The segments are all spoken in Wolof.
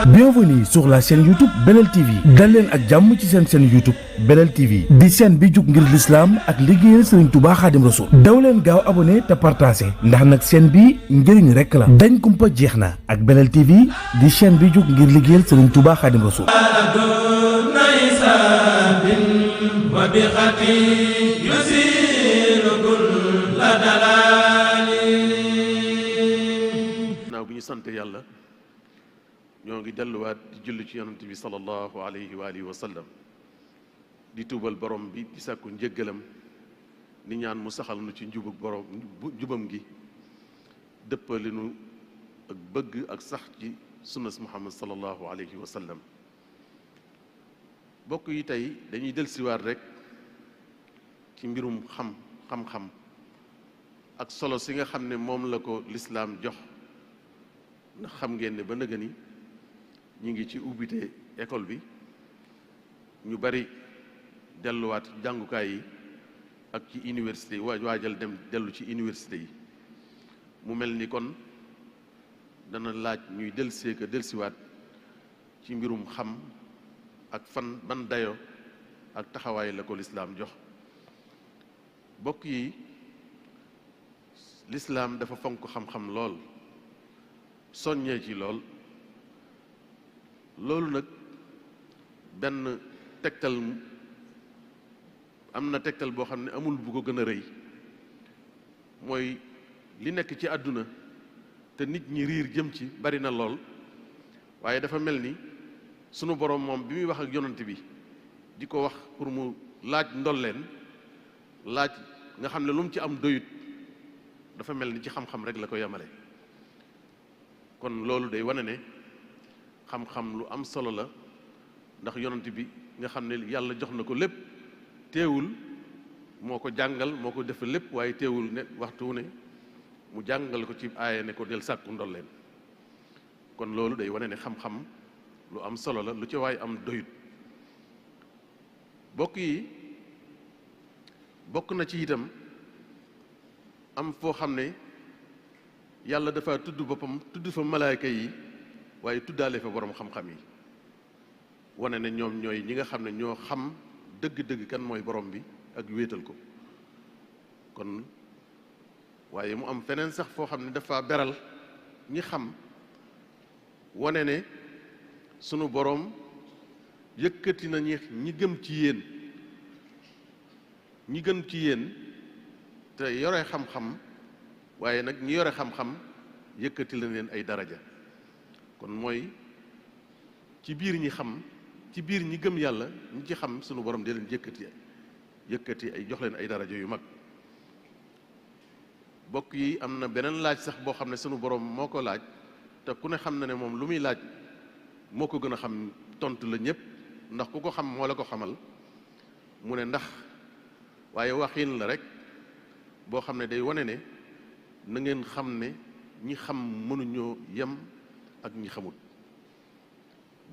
Bienvenue sur la chaîne YouTube Belel TV dal leen ak jàmm ci seen chaîne YouTube Belel TV di chaîne bi jug ngir l'islam ak liggéeyal Serigne Touba Khadim Rassoul daw leen gaaw abonné te partagé ndax nag chaîne bi njëriñ rek la dañ kumpa jeex na ak Belel TV di chaîne bi jug ngir liggéeyal Serigne Touba Khadim Rassoul. naaw bi ñu sant yàlla ñoo ngi delluwaat di julli ci yonent bi sallallahu alayhi wa alihi wa sallam di tuubal borom bi di sàkku njëggalam di ñaan mu saxal nu ci njubug borom jubam gi dëppali nu ak bëgg ak sax ci sunnas muhammad sallallahu alayhi wa sallam. bokk yi tey dañuy dellusiwaat rek ci mbirum xam-xam ak solo si nga xam ne moom la ko lislaam jox ndax xam ngeen ne ba nëga ni ñu ngi ci ubbite école bi ñu bari delluwaat jàngukaay yi ak ci université yi waajal dellu ci université yi mu mel ni kon dana laaj ñuy delsiwaat ci mbirum xam ak fan ban dayo ak taxawaay la ko lislaam jox. bokk yi lislaam dafa fonk xam-xam lool soññee ci lool loolu nag benn tegtal am na tegtal boo xam ne amul bu ko gën a rëy mooy li nekk ci àdduna te nit ñi riir jëm ci bari na lool waaye dafa mel ni sunu boroom moom bi muy wax ak yonent bi di ko wax pour mu laaj ndolleen laaj nga xam ne lu mu ci am doyut dafa mel ni ci xam-xam rek la ko yemale. kon loolu day wane ne xam-xam lu am solo la ndax yonent bi nga xam ne yàlla jox na ko lépp teewul moo ko jàngal moo ko def lépp waaye teewul ne waxtu ne mu jàngal ko ci aaya ne ko del sàkku ndolleen. kon loolu day wane ne xam-xam lu am solo la lu ci waay am doyut. bokk yi bokk na ci itam am foo xam ne yàlla dafa tudd boppam tudd fa malaayka yi waaye tuddaale fa borom xam-xam yi wane ne ñoom ñooy ñi nga xam ne ñoo xam dëgg-dëgg kan mooy borom bi ak wéetal ko. kon waaye mu am feneen sax foo xam ne dafa beral ñi xam wane ne sunu borom yëkkati na ñi gëm ci yéen ñi gën ci yéen te yore xam-xam waaye nag ñi yore xam-xam yëkkati la leen ay daraja. kon mooy ci biir ñi xam ci biir ñi gëm yàlla ñi ci xam sunu borom di leen yëkkati ay jox leen ay daraja yu mag. bokk yi am na beneen laaj sax boo xam ne sunu borom moo ko laaj te ku ne xam na ne moom lu muy laaj moo ko gën a xam tontu la ñëpp ndax ku ko xam moo la ko xamal mu ne ndax waaye waxin la rek boo xam ne day wane ne na ngeen xam ne ñi xam mënuñoo yem ak ñi xamut.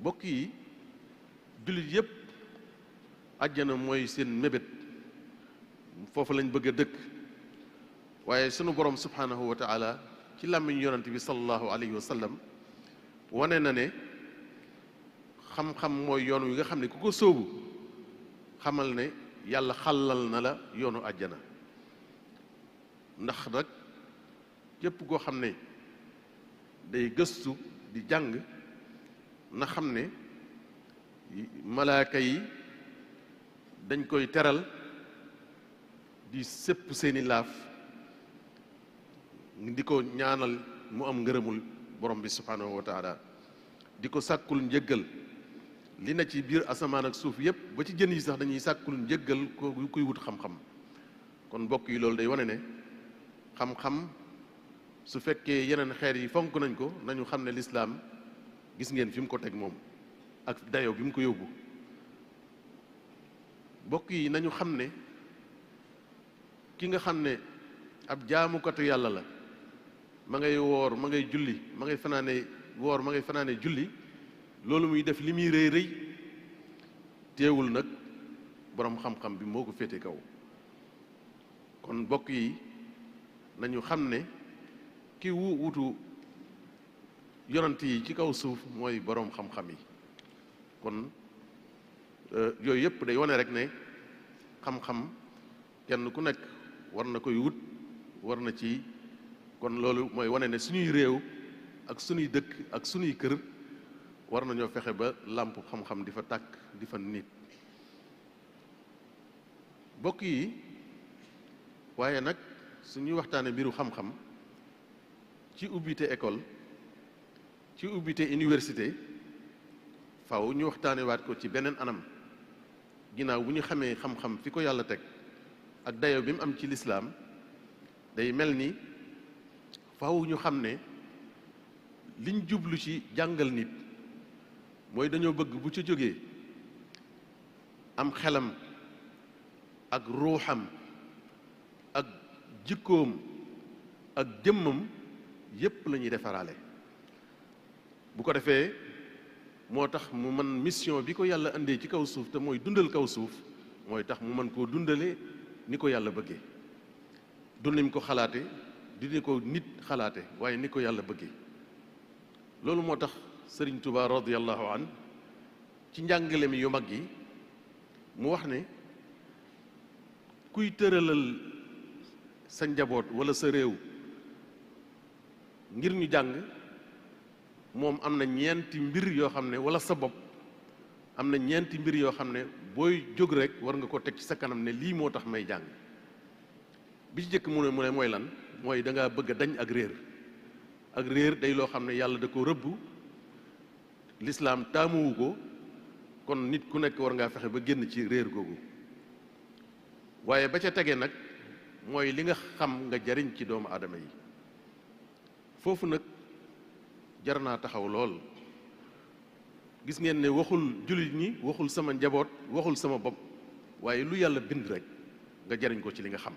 bokk yi jullit yépp àjjana mooy seen mébét foofu lañ bëgg a dëkk waaye sunu borom subhanahu wa taala ci làmmiñ yonent bi sallallahu alayhi wa sallam wane na ne xam-xam mooy yoon wi nga xam ne ku ko sóobu xamal ne yàlla xàllal na la yoonu àjjana. ndax nag képp koo xam ne day gëstu di jàng na xam ne malaaka yi dañ koy teral di sëpp seeni laaf di ko ñaanal mu am ngërëmul borom bi subhanahu wa taala di ko sàkkul njëggal li na ci biir asamaan ak suuf yépp ba ci jën yi sax dañuy sàkkul njëggal ko kuy wut xam-xam. kon mbokk yi loolu day wane ne xam-xam su fekkee yeneen xeet yi fonk nañ ko nañu xam ne lislaam gis ngeen fi mu ko teg moom ak dayo bi mu ko yóbbu. bokk yi nañu xam ne ki nga xam ne ab jaamukatu yàlla la ma ngay woor ma ngay julli ma ngay fanaane woor ma ngay fanaane julli loolu muy def li muy rëy rëy teewul nag boroom xam-xam bi moo ko féete kaw. kon bokk yi nañu xam ne ki wutu yonent yi ci kaw suuf mooy boroom xam-xam yi. kon yooyu yëpp day wane rek ne xam-xam kenn ku nekk war na koy wut, war na ci. kon loolu mooy wane ne suñuy réew ak suñuy dëkk ak suñuy kër war nañoo fexe ba làmp xam-xam di fa tàkk di fa nit bokk yi. waaye nag suñuy waxtaane mbiru xam-xam ci ubbite école, ci ubbite université, faw ñu waxtaane waat ko ci beneen anam ginnaaw bu ñu xamee xam-xam fi ko yàlla teg ak dayo bi mu am ci lislaam. day mel ni faw ñu xam ne liñ jublu ci jàngal nit mooy dañoo bëgg bu ca jógee am xelam ak ruuxam ak jikkoom ak jëmmam yépp la ñuy defaraale. bu ko defee moo tax mu mën mission bi ko yàlla indee ci kaw suuf te mooy dundal kaw suuf mooy tax mu mën koo dundale ni ko yàlla bëggee. du nim ko xalaate du ni ko nit xalaate waaye ni ko yàlla bëggee. loolu moo tax Sëriñ Tuubaa radiyallahu an ci njàngale mi yu mag yi mu wax ne kuy tëralal sa njaboot walla sa réew ngir ñu jàng moom am na ñeenti mbir yoo xam ne walla sa bopp am na ñeenti mbir yoo xam ne booy jóg rekk war nga ko teg ci sa kanam ne lii moo tax may jàng. bi ci jëkk mu ne mooy lan mooy da ngaa bëgg a dañ ak réer. ak réer day loo xam ne yàlla da ko rëbb, lislaam taamuwu ko, kon nit ku nekk war ngaa fexe ba génn ci réer googu. waaye ba ca tege nag mooy li nga xam nga jariñ ci doomu aadama yi. foofu nag jar naa taxaw lool. gis ngeen ne waxul jullit ñi, waxul sama njaboot, waxul sama bopp, waaye lu yàlla bind rek nga jariñ ko ci li nga xam.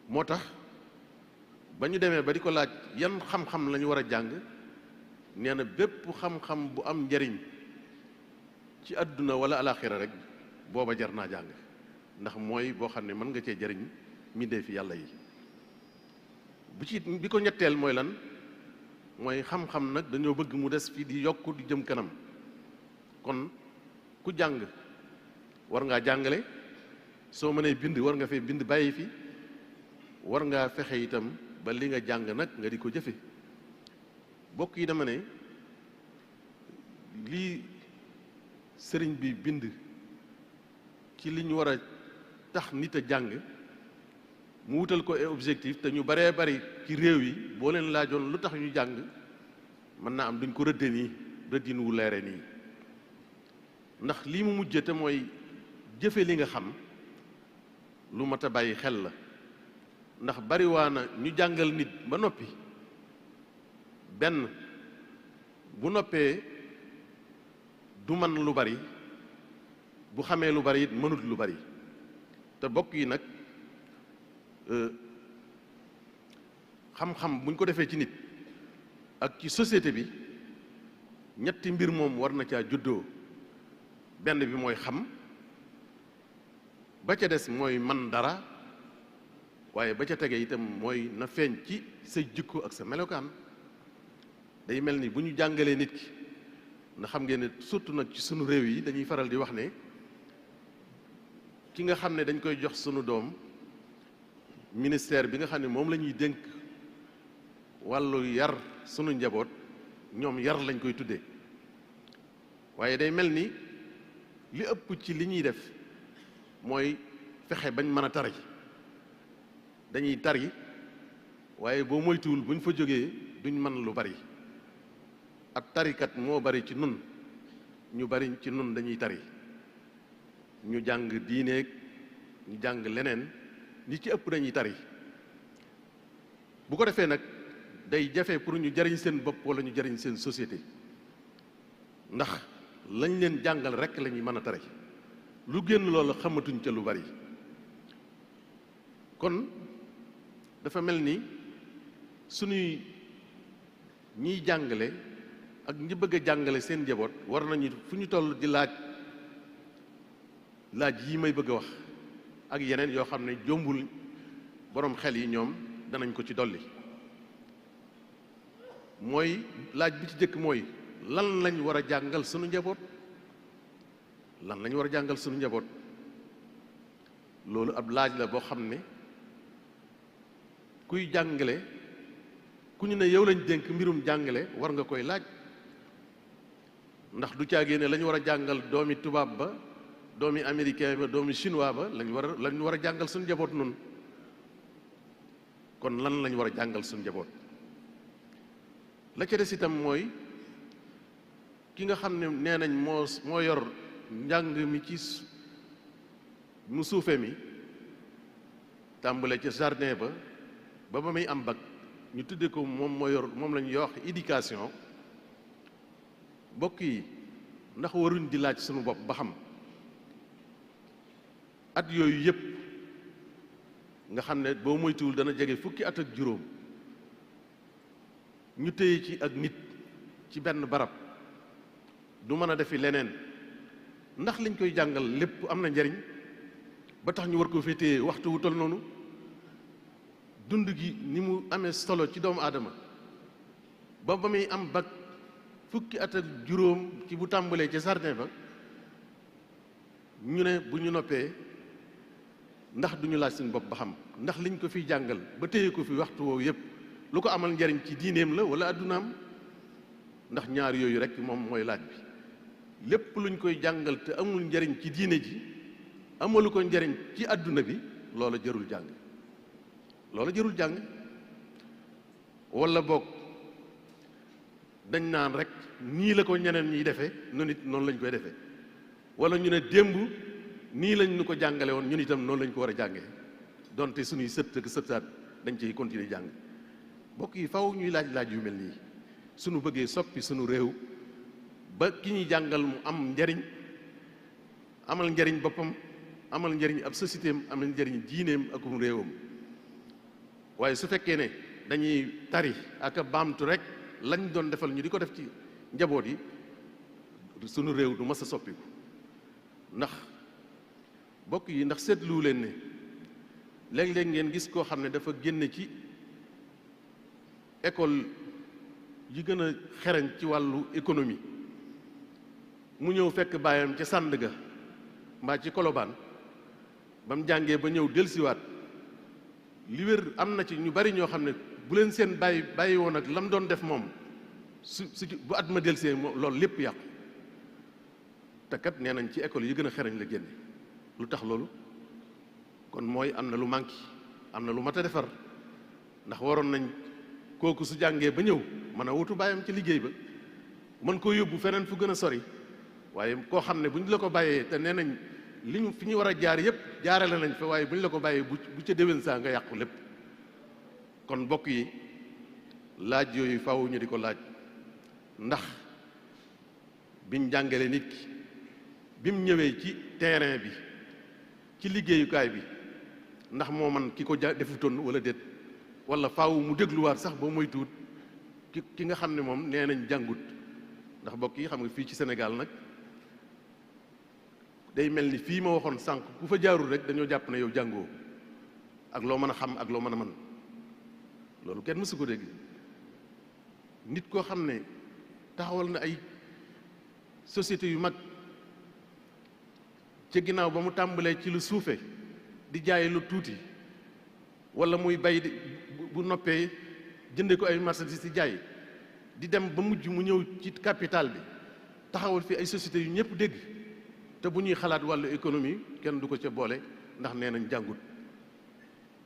moo tax ba ñu demee ba di ko laaj yan xam-xam la ñu war a jàng, nee na bépp xam-xam bu am njariñ ci àdduna wala alaaxira rek booba jar naa jàng, ndax mooy boo xam ne mën nga cee jariñ mbindéef fi yàlla yi. bi ko ñetteel mooy lan, mooy xam-xam nag dañoo bëgg mu des fii di yokk di jëm kanam. kon ku jàng war ngaa jàngale, soo mënee bind war nga fee bind bàyyi fi, war ngaa fexe itam ba li nga jàng nag nga di ko jëfe. bokk yi dama ne lii sëriñ bi bind ci li ñu war a tax nit a jàng mu wutal ko ay objectif, te ñu baree bari ci réew yi boo leen laajoon lu tax ñu jàng mën naa am duñ ko rëdde nii rëddin wu leere nii. ndax lii mu mujje te mooy jëfe li nga xam lu mat a bàyyi xel la. ndax bariwaana ñu jàngal nit ba noppi, benn bu noppee du man lu bari, bu xamee lu bari it mënut lu bari. te bokk yi nag xam-xam buñ ko defee ci nit ak ci société bi, ñetti mbir moom war na caa juddoo. benn bi mooy xam, ba ca des mooy man dara, waaye ba ca tege itam mooy na feeñ ci sa jikko ak sa melokaan. day mel ni bu ñu jàngalee nit ki, na xam ngeen ne surtout nag ci sunu réew yi dañuy faral di wax ne ki nga xam ne dañ koy jox sunu doom ministère bi nga xam ne moom la ñuy dénk wàllu yar sunu njaboot, ñoom yar lañ koy tuddee. waaye day mel ni li ëpp ci li ñuy def mooy fexe bañ mën a tari. dañuy tari waaye boo moytuwul buñ fa jógee duñ mën lu bari. ak tarikat moo bari ci nun, ñu bari ci nun dañuy tari, ñu jàng diineeg ñu jàng leneen, ñi ci ëpp dañuy tari. bu ko defee nag day jafe pour ñu jariñ seen bopp wala ñu jariñ seen société, ndax lañ leen jàngal rekk la ñuy mën a tari. lu génn loolu xamatuñ ca lu bari. kon dafa mel ni suñuy ñiy jàngale ak ñi bëgg a jàngale seen njaboot war nañu fu ñu toll di laaj yii may bëgg a wax ak yeneen yoo xam ne jombul boroom xel yi ñoom danañ ko ci dolli. mooy laaj bi ci jëkk mooy lan lañ war a jàngal sunu njaboot, lan lañ war a jàngal sunu njaboot. loolu ab laaj la boo xam ne kuy jàngale, ku ñu ne yow lañ dénk mbirum jàngale war nga koy laaj, ndax du caagee ne lañ war a jàngal doomi tubaab ba, doomi américain ba, doomi chinois ba lañ war a jàngal suñu njaboot noonu. kon lan lañ war a jàngal suñu njaboot. la ca des itam mooy ki nga xam ne nee nañ moo yor njàng mi ci mu suufe mi, tàmbale ca jardin ba muy am bac, ñu tudde ko moom la ñuy wax éducation. mbokk yi ndax waruñ di laaj sunu bopp ba xam at yooyu yëpp nga xam ne boo moytuwul dana jege fukki at ak juróom ñu téye ci ak nit ci benn barab du mën a defi leneen, ndax liñ koy jàngal lépp am na njariñ ba tax ñu war ko fee téye waxtu wu tol noonu. dund gi ni mu amee solo ci doomu aadama ba muy am bac fukki at ak juróom ci bu tàmbalee ca jardin ba, ñu ne bu ñu noppee ndax duñu laaj suñu bopp ba xam ndax liñ ko fiy jàngal ba téye ko fi waxtu woowu yépp lu ko amal njariñ ci diineem la wala addunaam. ndax ñaar yooyu rek moom mooy laaj bi. lépp luñ koy jàngal te amul njariñ ci diine ji, amalu ko njariñ ci adduna bi, loola jërul jàng, loola jërul jàng. wala boog dañ naan rek nii la ko ñeneen ñiy defee nu nit noonu lañ koy defee, wala ñu ne démb nii lañ nu ko jàngale woon ñun itam noonu lañ ko war a jàngee, donte suñuy sët ak sëtaat dañ ciy continuer jàng. mbokk yi faw ñuy laaj yu mel nii suñu bëggee soppi suñu réew ba ki ñuy jàngal mu am njariñ, amal njariñ boppam, amal njariñ ab société am, amal njariñ diineem ak réewam. waaye su fekkee ne dañuy tari ak a baamtu rek lañ doon defal ñu di ko def ci njaboot yi, sunu réew du mas a soppiku. ndax bokk yi ndax seetlu leen ne léeg-léeg ngeen gis koo xam ne dafa génne ci école yi gën a xereñ ci wàllu économie, mu ñëw fekk baayam ca Sandaga mbaa ci Colobane, ba mu jàngee ba ñëw dellusiwaat. li wér am na ci ñu bari ñoo xam ne bu leen seen bàyyi woon ak lam doon def moom su bu at ma delsee moom loolu lépp yàqu. te kat nee nañ ci école yi gën a xereñ la génne. lu tax loolu? kon mooy am na lu manqué, am na lu mat a defar. ndax waroon nañ kooku su jàngee ba ñëw mën a wutu bàyyam ci liggéey ba, mën koo yóbbu feneen fu gën a sori. waaye koo xam ne bu ñu la ko bàyyee te nee nañ fi ñu war a jaar yépp jaarale nañ fa, waaye bu ñu la ko bàyyee bu ca déwén saa nga yàqu lépp. kon mbokk yi laaj yooyu faaw ñu di ko laaj, ndax biñ jàngale nit ki bi mu ñëwee ci terrain bi ci liggéeyukaay bi ndax moo man ki ko defutoon wala déet, wala faaw mu dégluwaat sax ba muy tuut ki nga xam ne moom nee nañ jàngut. ndax mbokk yi xam nga fii ci Sénégal nag day mel ni fii ma waxoon sànq ku fa jaarul rek dañoo jàpp ne yow jàngoo ak loo mën a xam ak loo mën a mën. loolu kenn mësu ko dégg. nit koo xam ne taxawal na ay société yu mag ci ginnaaw ba mu tàmbalee ci lu suufe di jaay lu tuuti, wala muy bay bu noppee jënde ko ay marchandises di jaay, di dem ba mujj mu ñëw ci capital bi taxawal fi ay sociétés yu ñëpp dégg, te bu ñuy xalaat wàllu économie kenn du ko ca boole ndax nee nañ jàngut.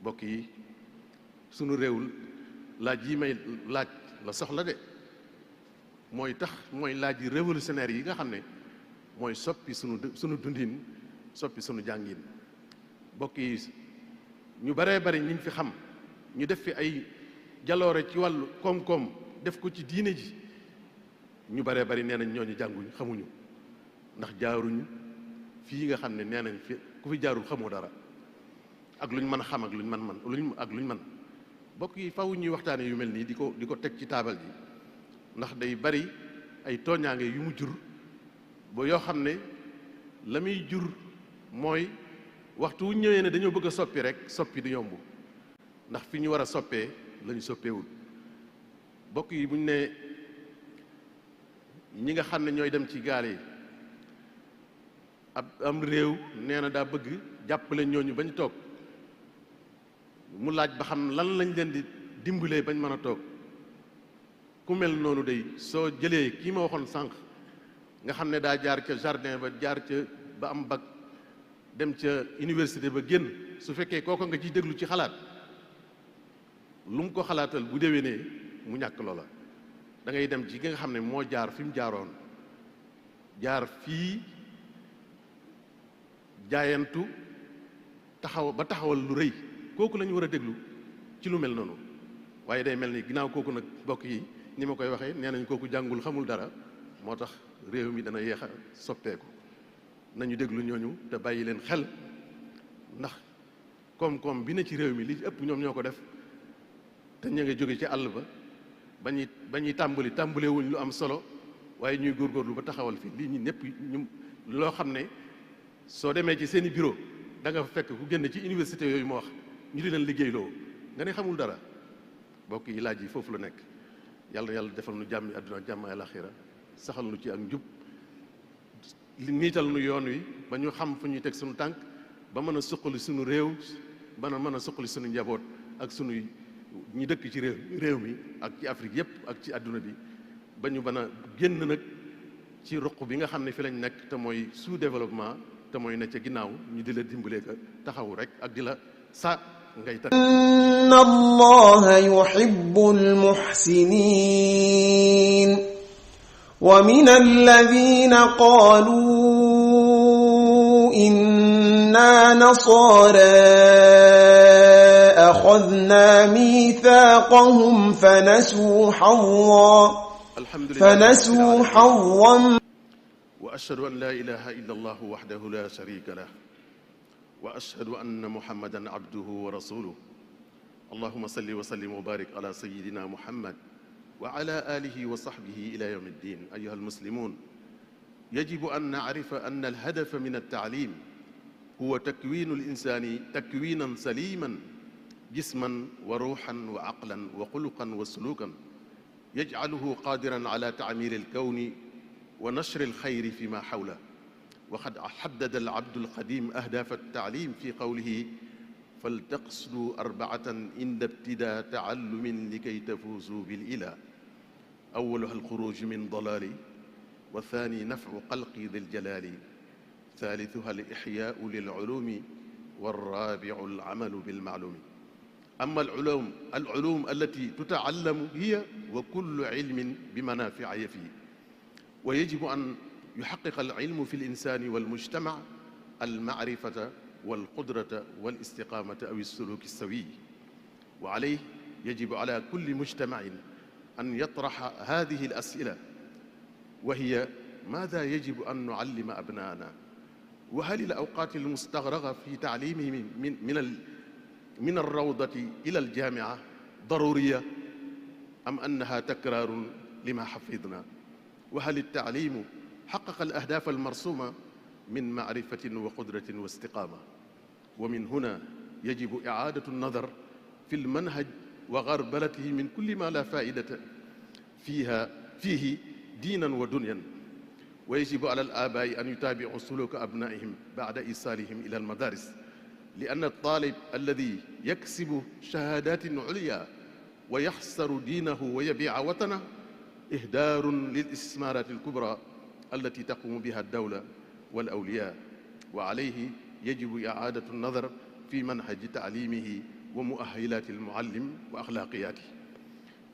mbokk yi sunu réewul laaj yi may laaj la soxla de, mooy laaj yi révolutionnaire yi nga xam ne mooy soppi sunu dundin, soppi sunu jàngin. mbokk yi ñu baree bari ñiñ fi xam ñu def fi ay jaloore ci wàllu koom-koom def ko ci diine ji, ñu baree bari nee nañ ñooñu jànguñ xamuñu, ndax jaaruñ fii nga xam ne nee nañ fi ku fi jaarul xamoo dara, ak luñ mën a xam ak luñ mën. mbokk yi faw ñuy waxtaane yu mel nii di ko teg ci taabal ji, ndax day bari ay tooñaange yu mu jur ba yoo xam ne la muy jur mooy waxtu wu ñëwee ne dañoo bëgg a soppi rek soppi du yomb, ndax fi ñu war a soppee la ñu soppeewul. bokk yi buñ ne ñi nga xam ne ñooy dem ci gaal yi am réew nee na daa bëgg jàppale ñooñu bañ toog mu laaj ba xam lan lañ leen di dimbalee bañ mën a toog ku mel noonu day soo jëlee kii ma waxoon sànq nga xam ne daa jaar ca jardin ba jaar ca ba am bac dem ca université ba génn su fekkee kooko nga ciy déglu ci xalaat lu mu ko xalaatal bu déwénee mu ñàkk loola da ngay dem ci ki nga xam ne moo jaar fi mu jaaroon jaar fii jaayantu taxawal lu rëy kooku la ñu war a déglu ci lu mel noonu waaye day mel ni ginnaaw kooku nag bokk yi ni ma koy waxee nee nañ kooku jàngul xamul dara moo tax réew mi dana yéex a soppeeku nañu déglu ñooñu te bàyyi leen xel ndax koom-koom bi ne ci réew mi li ci ëpp ñoom ñoo ko def te ña nga jóge ci àll ba ba ñuy tàmbale wuñ lu am solo waaye ñuy góorgóorlu ba taxawal fi lii ñi ñëpp ñu loo xam ne soo demee ci seeni bureau da nga fekk ku génn ci université yooyu ma wax ñu di leen liggéeyloo nga ne xamul dara bokk yi laaj yi foofu la nekk yàlla yàlla defal nu jàmmi àdduna jàmm alaxira saxal nu ci ak njub niital nu yoon wi ba ñu xam fu ñuy teg suñu tànk ba mën a suqali suñu réew ba mën a suqali suñu njaboot ak suñuy ñi dëkk ci réew mi ak ci Afrique yépp ak ci àdduna bi ba ñu mën a génn nag ci ruq bi nga xam ne fi lañ nekk te mooy sous-développement te mooy ne ca ginnaaw ñu di la dimbalee ka taxawu rek ak di la sa ngay ta inna allaha yuhibbul muhsinin wa min alladhina qalu inna nasara أخذنا ميثاقهم فنسوا حظا وأشهد أن لا إله إلا الله وحده لا شريك له وأشهد أن محمدا عبده ورسوله اللهم صل وسلم وبارك على سيدنا محمد وعلى آله وصحبه إلى يوم الدين أيها المسلمون يجب أن نعرف أن الهدف من التعليم هو تكوين الإنسان تكوينا سليما جسما وروحا وعقلا وخلقا وسلوكا يجعله قادرا على تعمير الكون ونشر الخير فيما حوله وقد حدد العبد القديم أهداف التعليم في قوله فلتقصدوا 4 عند ابتداء تعلم لكي تفوزوا بالإله أولها الخروج من ضلال والثاني نفع قلق ذي الجلال ثالثها الإحياء للعلوم والرابع العمل بالمعلوم أما العلوم التي تتعلم هي وكل علم بمنافع فيه ويجب أن يحقق العلم في الإنسان والمجتمع المعرفة والقدرة والاستقامة أو السلوك السوي وعليه يجب على كل مجتمع أن يطرح هذه الأسئلة وهي ماذا يجب أن نعلم أبناءنا وهل الأوقات المستغرقة في تعليمهم من الروضة إلى الجامعة ضرورية أم أنها تكرار لما حفظنا وهل التعليم حقق الأهداف المرسومة من معرفة وقدرة واستقامة ومن هنا يجب إعادة النظر في المنهج وغربلته من كل ما لا فائدة فيه دينا ودنيا ويجب على الآباء أن يتابعوا سلوك أبنائهم بعد إيصالهم إلى المدارس لأن الطالب الذي يكسب شهادات عليا ويخسر دينه ويبيع وطنه إهدار للاستثمارات الكبرى التي تقوم بها الدولة والأولياء وعليه يجب إعادة النظر في منهج تعليمه ومؤهلات المعلم وأخلاقياته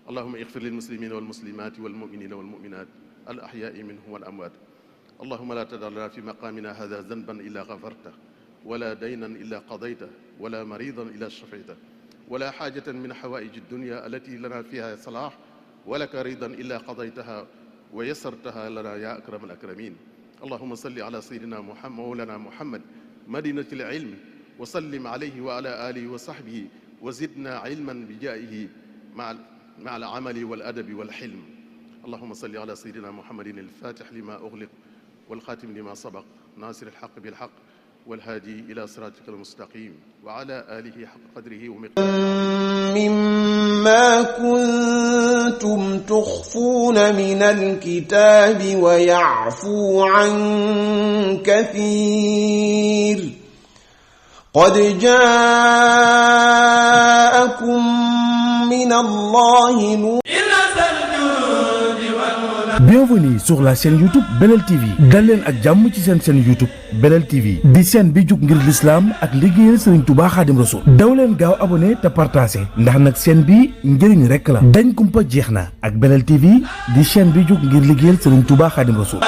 اللهم اغفر للمسلمين والمسلمات والمؤمنين والمؤمنات الأحياء منهم والأموات اللهم لا تدع لنا في مقامنا هذا ذنبا إلا غفرته ولا دينا إلا قضيته ولا مريضا إلا شفيته ولا حاجة من حوائج الدنيا التي لنا فيها صلاح ولك رضا إلا قضيتها ويسرتها لنا يا أكرم الأكرمين اللهم صل على سيدنا محمد مولانا محمد مدينة العلم وسلم عليه وعلى آله وصحبه وزدنا علما بجائه مع العمل والأدب والحلم اللهم صل على سيدنا محمد الفاتح لما أغلق والخاتم لما سبق ناصر الحق بالحق والهادي إلى صراطك المستقيم وعلى آله حق قدره ومقداره ما كنتم تخفون من الكتاب ويعفو عن كثير قد جاءكم من الله نور. Bienvenue sur la chaîne YouTube Belel TV dal leen ak jàmm ci seen chaîne YouTube Belel TV di chaîne bi jug ngir l'islam ak liggéeyal Serigne Touba Khadim Rassoul daw leen gaaw abonné te partagé ndax nag chaîne bi njëriñ rekk la dañ kumpa jeex na ak Belel TV di chaîne bi jug ngir liggéeyal Serigne Touba Khadim Rassoul.